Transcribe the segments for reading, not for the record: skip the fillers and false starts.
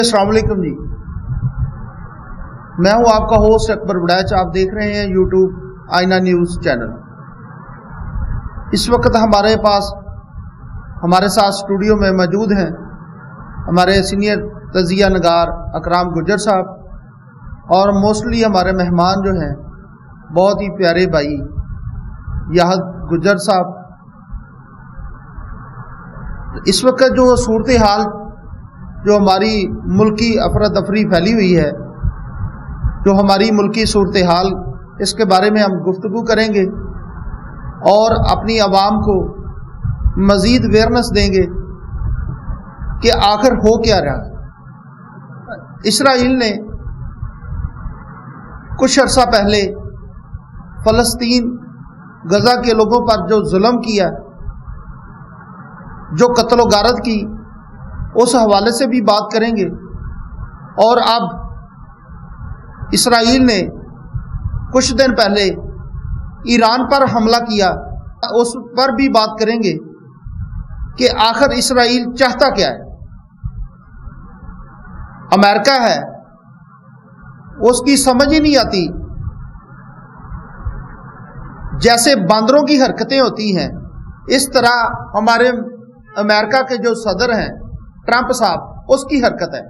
अस्सलाम वालेकुम जी, मैं हूं आपका होस्ट अकबर बड़ैच। आप देख रहे हैं यूट्यूब आईना न्यूज़ चैनल। इस वक्त हमारे साथ स्टूडियो में मौजूद हैं हमारे सीनियर तजिया नगार अकराम गुज्जर साहब, और मोस्टली हमारे मेहमान जो हैं बहुत ही प्यारे भाई याहद गुज्जर साहब। इस वक्त जो सूरत हाल जो हमारी मुल्की अफरा तफरी फैली हुई है, जो हमारी मुल्की सूरत हाल, इसके बारे में हम गुफ्तगू करेंगे और अपनी आवाम को मज़ीद अवेयरनेस देंगे कि आखिर हो क्या रहा। इसराइल ने कुछ अर्सा पहले फ़लस्तीन गज़ा के लोगों पर जो जुल्म किया, जो कत्ल गारत की, उस हवाले से भी बात करेंगे। और अब इसराइल ने कुछ दिन पहले ईरान पर हमला किया, उस पर भी बात करेंगे कि आखिर इसराइल चाहता क्या है। अमेरिका है, उसकी समझ ही नहीं आती। जैसे बांदरों की हरकतें होती हैं, इस तरह हमारे अमेरिका के जो सदर हैं ट्रंप साहब, उसकी हरकत है।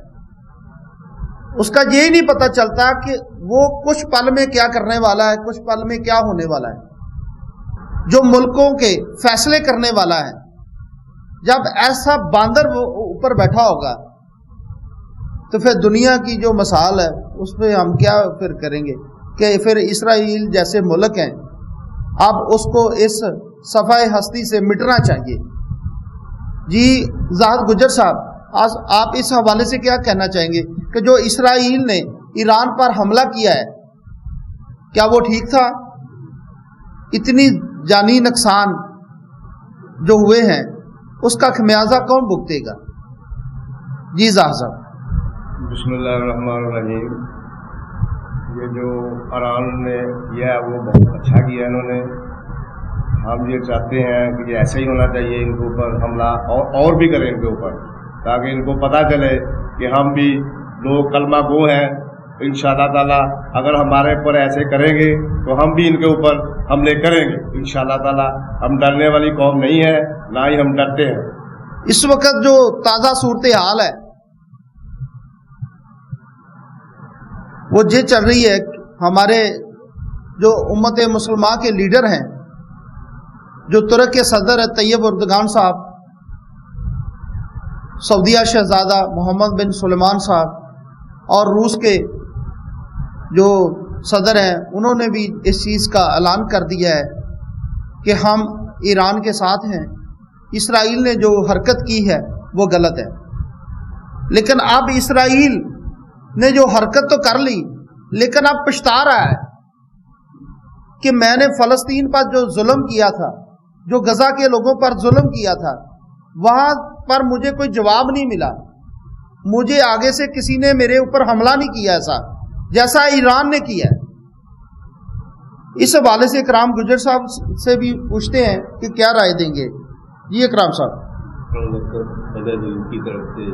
उसका यही नहीं पता चलता कि वो कुछ पल में क्या करने वाला है, कुछ पल में क्या होने वाला है। जो मुल्कों के फैसले करने वाला है, जब ऐसा बांदर वो ऊपर बैठा होगा तो फिर दुनिया की जो मिसाल है उस पर हम क्या फिर करेंगे कि फिर इसराइल जैसे मुल्क हैं, अब उसको इस सफ़ाए हस्ती से मिटना चाहिए। जी याहद गुज्जर साहब, आज आप इस हवाले से क्या कहना चाहेंगे कि जो इसराइल ने ईरान पर हमला किया है, क्या वो ठीक था? इतनी जानी नुकसान जो हुए हैं उसका खमियाजा कौन भुगतेगा? जी याहद साहब। बिस्मिल्लाहिर्रहमानिर्रहीम। ये जो ईरान ने किया वो बहुत अच्छा किया इन्होंने। हम ये चाहते हैं कि ये ऐसा ही होना चाहिए, इनके ऊपर हमला और भी करें इनके ऊपर, ताकि इनको पता चले कि हम भी लोग कलमा गो हैं। इंशाअल्लाह ताला अगर हमारे ऊपर ऐसे करेंगे तो हम भी इनके ऊपर हमले करेंगे इंशाअल्लाह ताला। हम डरने वाली कौम नहीं है, ना ही हम डरते हैं। इस वक्त जो ताज़ा सूरत हाल है वो ये चल रही है, हमारे जो उम्मत मुसलमान के लीडर हैं, जो तुर्क के सदर है तैयब एर्दोगान साहब, सऊदीया शहजादा मोहम्मद बिन सुलेमान साहब, और रूस के जो सदर हैं, उन्होंने भी इस चीज़ का ऐलान कर दिया है कि हम ईरान के साथ हैं। इसराइल ने जो हरकत की है वो गलत है। लेकिन अब इसराइल ने जो हरकत तो कर ली, लेकिन अब पछता रहा है कि मैंने फ़लस्तीन पर जो जुल्म किया था, जो गज़ा के लोगों पर जुल्म किया था, वहां पर मुझे कोई जवाब नहीं मिला। मुझे आगे से किसी ने मेरे ऊपर हमला नहीं किया ऐसा जैसा ईरान ने किया है। इस हवाले से अकराम गुज्जर साहब से भी पूछते हैं कि क्या राय देंगे। जी अकराम साहब। की तरफ से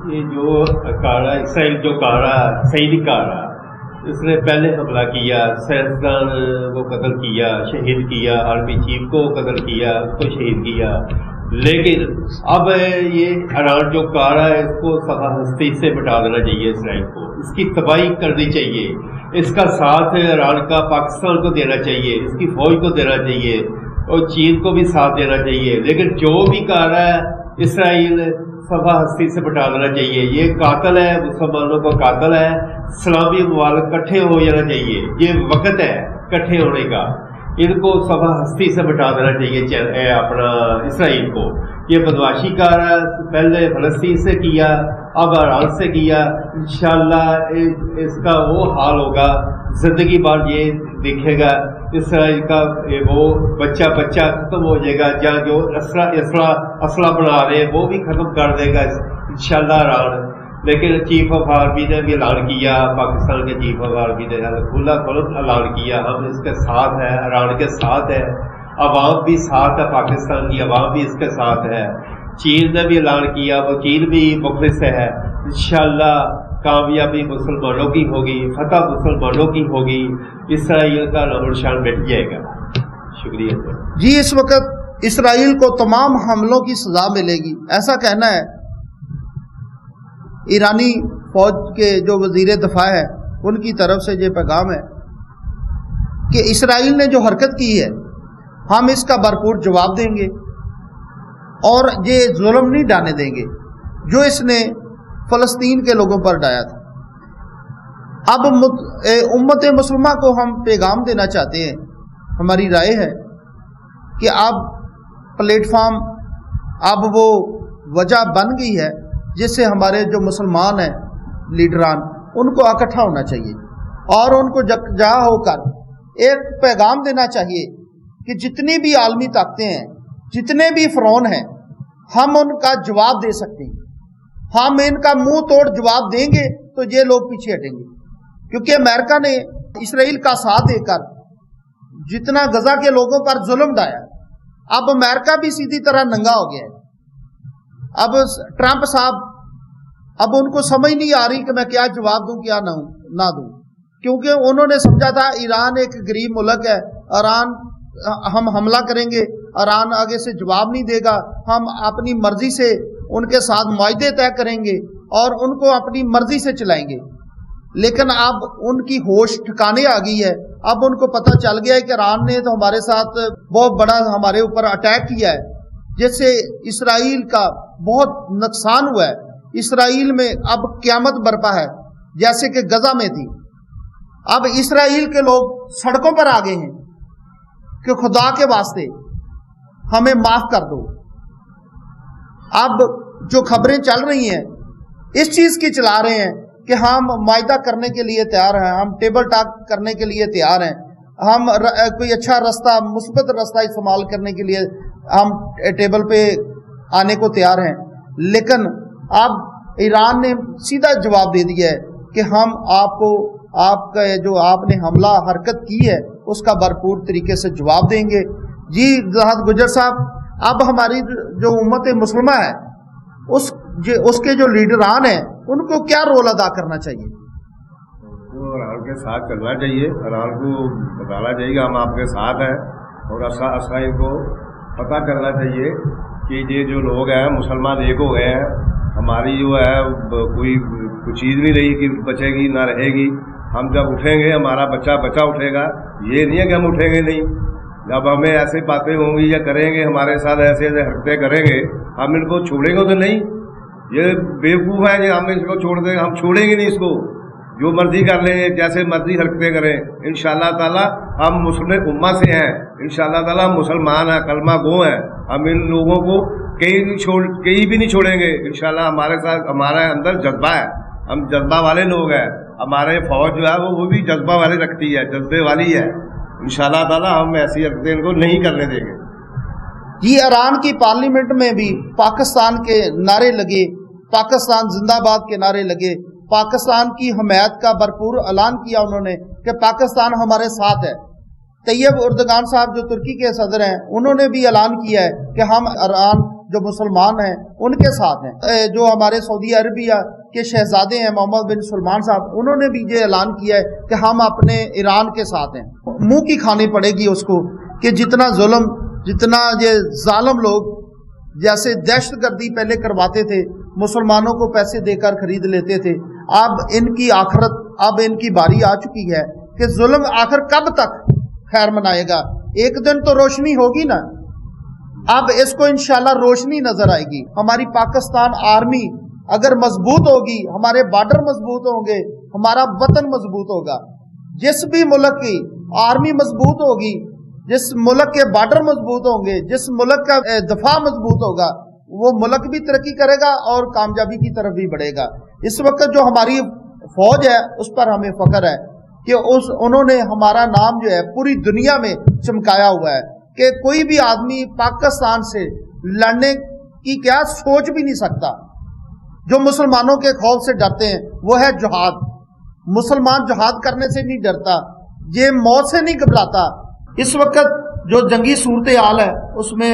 ये जो कारा इसराइल जो कारा सही नहीं कारा, इसने पहले हमला किया, साइंसदान को कत्ल किया, शहीद किया, आर्मी चीफ को कत्ल किया, उसको शहीद किया। लेकिन अब ये ईरान जो कारा है, इसको सफा हस्ती से मिटा देना चाहिए। इसराइल को इसकी तबाही करनी चाहिए। इसका साथ ईरान का पाकिस्तान को देना चाहिए, इसकी फौज को देना चाहिए और चीन को भी साथ देना चाहिए। लेकिन जो भी कारा है इसराइल सफा हस्ती से मिटा देना चाहिए। ये कातल है, मुसलमानों का कातल है। इस्लामी मुबालक इकट्ठे हो जाना चाहिए। ये वक्त है इकट्ठे होने का। इनको सफा हस्ती से मिटा देना चाहिए अपना इसराइल को। ये बदमाशी का रहा, पहले फलस्तीन से किया, अब ईरान से किया। इंशाअल्लाह इसका वो हाल होगा, जिंदगी भर ये दिखेगा। इसराइल का वो बच्चा खत्म हो जाएगा, जहाँ जो असला बना रहे हैं वो भी खत्म कर देगा इंशाअल्लाह ईरान। लेकिन चीफ ऑफ आर्मी ने भी ऐलान किया, पाकिस्तान के चीफ ऑफ आर्मी ने खुला ऐलान किया, हम इसके साथ है, ईरान के साथ है। अवाम भी साथ है, पाकिस्तान की अवाम भी इसके साथ है। چین نے بھی اعلان کیا، وہ چین بھی مخلص ہے، انشاءاللہ کامیابی مسلمانوں کی ہوگی، فتح مسلمانوں کی ہوگی، اسرائیل کا نام و نشان مٹ جائے گا۔ شکریہ سر۔ جی اس وقت اسرائیل کو تمام حملوں کی سزا ملے گی، ایسا کہنا ہے ایرانی فوج کے جو وزیر دفاع ہے ان کی طرف سے یہ پیغام ہے کہ اسرائیل نے جو حرکت کی ہے ہم اس کا بھرپور جواب دیں گے اور یہ ظلم نہیں ڈھانے دیں گے جو اس نے فلسطین کے لوگوں پر ڈایا تھا۔ اب امت مسلمہ کو ہم پیغام دینا چاہتے ہیں، ہماری رائے ہے کہ اب پلیٹ فارم اب وہ وجہ بن گئی ہے جس سے ہمارے جو مسلمان ہیں لیڈران ان کو اکٹھا ہونا چاہیے اور ان کو جا ہو کر ایک پیغام دینا چاہیے کہ جتنی بھی عالمی طاقتیں ہیں، جتنے بھی فرعون ہیں، ہم ان کا جواب دے سکتے ہیں۔ ہم ان کا منہ توڑ جواب دیں گے تو یہ لوگ پیچھے ہٹیں گے، کیونکہ امریکہ نے اسرائیل کا ساتھ دے کر جتنا غزہ کے لوگوں پر ظلم ڈایا، اب امریکہ بھی سیدھی طرح ننگا ہو گیا ہے۔ اب ٹرمپ صاحب اب ان کو سمجھ نہیں آ رہی کہ میں کیا جواب دوں کیا نہ دوں، کیونکہ انہوں نے سمجھا تھا ایران ایک غریب ملک ہے، ایران ہم حملہ کریں گے، ایران آگے سے جواب نہیں دے گا، ہم اپنی مرضی سے ان کے ساتھ معاہدے طے کریں گے اور ان کو اپنی مرضی سے چلائیں گے۔ لیکن اب ان کی ہوش ٹھکانے آ گئی ہے، اب ان کو پتہ چل گیا ہے کہ ایران نے تو ہمارے ساتھ بہت بڑا ہمارے اوپر اٹیک کیا ہے، جس سے اسرائیل کا بہت نقصان ہوا ہے۔ اسرائیل میں اب قیامت برپا ہے جیسے کہ غزہ میں تھی۔ اب اسرائیل کے لوگ سڑکوں پر آ گئے ہیں کہ خدا کے واسطے ہمیں معاف کر دو۔ اب جو خبریں چل رہی ہیں اس چیز کی چلا رہے ہیں کہ ہم معاہدہ کرنے کے لیے تیار ہیں، ہم ٹیبل ٹاک کرنے کے لیے تیار ہیں، ہم کوئی اچھا راستہ مثبت راستہ استعمال کرنے کے لیے ہم ٹیبل پہ آنے کو تیار ہیں۔ لیکن اب ایران نے سیدھا جواب دے دیا ہے کہ ہم آپ کا جو آپ نے حملہ حرکت کی ہے اس کا بھرپور طریقے سے جواب دیں گے۔ جی ذات گجر صاحب، اب ہماری جو امت مسلمہ ہے اس کے جو لیڈران ہیں ان کو کیا رول ادا کرنا چاہیے؟ ایران کے ساتھ چلنا چاہیے، ایران کو بتانا چاہیے کہ ہم آپ کے ساتھ ہیں، اور اسرائیل کو پتہ کرنا چاہیے کہ یہ جو لوگ ہیں مسلمان ایک ہو گئے ہیں، ہماری جو ہے کوئی چیز نہیں رہی کہ بچے گی نہ رہے گی۔ ہم جب اٹھیں گے ہمارا بچہ اٹھے گا، یہ نہیں ہے کہ ہم اٹھیں گے نہیں۔ جب ہمیں ایسے باتیں ہوں گی یا کریں گے ہمارے ساتھ ایسے حرکتیں کریں گے، ہم ان کو چھوڑیں گے تو نہیں، یہ بیوقوف ہے کہ ہم اس کو چھوڑ دیں، ہم چھوڑیں گے نہیں اس کو، جو مرضی کر لیں گے، جیسے مرضی حرکتیں کریں۔ انشاءاللہ تعالی ہم مسلم امت سے ہیں، انشاءاللہ تعالی ہم مسلمان ہیں، کلمہ گو ہیں، ہم ان لوگوں کو کہیں بھی نہیں چھوڑیں گے۔ انشاءاللہ ہمارے ساتھ ہمارے اندر جذبہ ہے، ہم جذبہ والے لوگ ہیں، ہمارے فوج جو ہے وہ بھی جذبہ والے رکھتی ہے، جذبے والی ہے۔ انشاءاللہ تعالی ہم ایسی حرکتیں ان کو نہیں کرنے دیں گے۔ جی ایران کی پارلیمنٹ میں بھی پاکستان کے نعرے لگے، پاکستان زندہ باد کے نعرے لگے، پاکستان کی حمایت کا بھرپور اعلان کیا انہوں نے کہ پاکستان ہمارے ساتھ ہے۔ طیب اردگان صاحب جو ترکی کے صدر ہیں انہوں نے بھی اعلان کیا ہے کہ ہم ایران جو مسلمان ہیں ان کے ساتھ ہیں۔ جو ہمارے سعودی عربیہ کے شہزادے ہیں محمد بن سلمان صاحب، انہوں نے بھی یہ اعلان کیا ہے کہ ہم اپنے ایران کے ساتھ ہیں۔ منہ کی کھانی پڑے گی اس کو کہ جتنا ظلم، جتنا یہ ظالم لوگ جیسے دہشت گردی پہلے کرواتے تھے، مسلمانوں کو پیسے دے کر خرید لیتے تھے، اب ان کی آخرت، اب ان کی باری آ چکی ہے کہ ظلم آخر کب تک خیر منائے گا؟ ایک دن تو روشنی ہوگی نا۔ اب اس کو انشاءاللہ روشنی نظر آئے گی۔ ہماری پاکستان آرمی اگر مضبوط ہوگی، ہمارے بارڈر مضبوط ہوں گے، ہمارا وطن مضبوط ہوگا۔ جس بھی ملک کی آرمی مضبوط ہوگی، جس ملک کے بارڈر مضبوط ہوں گے، جس ملک کا دفاع مضبوط ہوگا، وہ ملک بھی ترقی کرے گا اور کامیابی کی طرف بھی بڑھے گا۔ اس وقت جو ہماری فوج ہے اس پر ہمیں فخر ہے کہ انہوں نے ہمارا نام جو ہے پوری دنیا میں چمکایا ہوا ہے کہ کوئی بھی آدمی پاکستان سے لڑنے کی کیا سوچ بھی نہیں سکتا۔ جو مسلمانوں کے خوف سے ڈرتے ہیں وہ ہے جہاد۔ مسلمان جہاد کرنے سے نہیں ڈرتا، یہ موت سے نہیں گھبراتا۔ اس وقت جو جنگی صورتحال ہے اس میں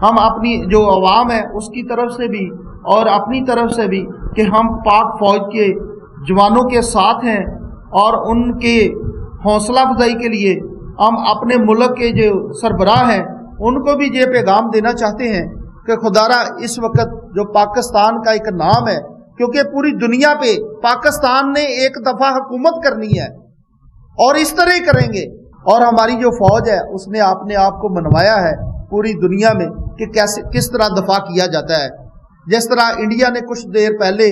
हम अपनी जो अवाम है उसकी तरफ से भी और अपनी तरफ से भी कि हम पाक फौज के जवानों के साथ हैं और उनके हौसला अफजाई के लिए हम अपने मुल्क के जो सरबराह हैं उनको भी ये पैगाम देना चाहते हैं कि खुदारा इस वक्त जो पाकिस्तान का एक नाम है, क्योंकि पूरी दुनिया पे पाकिस्तान ने एक दफ़ा हुकूमत करनी है और इस तरह ही करेंगे, और हमारी जो फौज है उसने अपने आप को मनवाया है पूरी दुनिया में कि कैसे किस तरह दफा किया जाता है। जिस तरह इंडिया ने कुछ देर पहले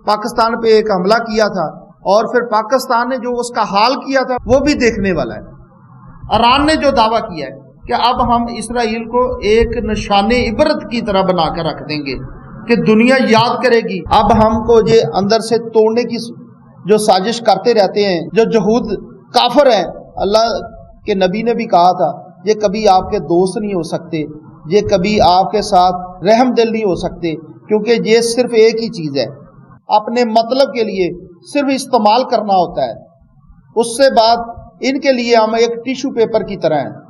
पाकिस्तान पे एक हमला किया था और फिर पाकिस्तान ने जो उसका हाल किया था वो भी देखने वाला है। ईरान ने जो दावा किया है कि अब हम इसराइल को एक निशाने इबरत की तरह बना कर रख देंगे कि दुनिया याद करेगी। अब हमको ये अंदर से तोड़ने की जो साजिश करते रहते हैं, जो यहूद काफिर हैं, अल्लाह के नबी ने भी कहा था ये कभी आपके दोस्त नहीं हो सकते, ये कभी आपके साथ रहम दिल नहीं हो सकते, क्योंकि ये सिर्फ एक ही चीज़ है, अपने मतलब के लिए सिर्फ इस्तेमाल करना होता है। उससे बाद इनके लिए हम एक टिश्यू पेपर की तरह हैं।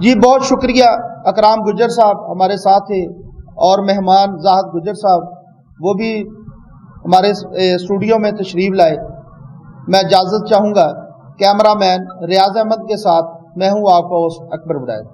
जी बहुत शुक्रिया। अकराम गुज्जर साहब हमारे साथ थे और मेहमान जाहद गुज्जर साहब वो भी हमारे स्टूडियो में तशरीफ लाए। मैं इजाज़त चाहूँगा। कैमरामैन रियाज अहमद के साथ मैं हूँ आपका होस्ट अकबर बुराइद।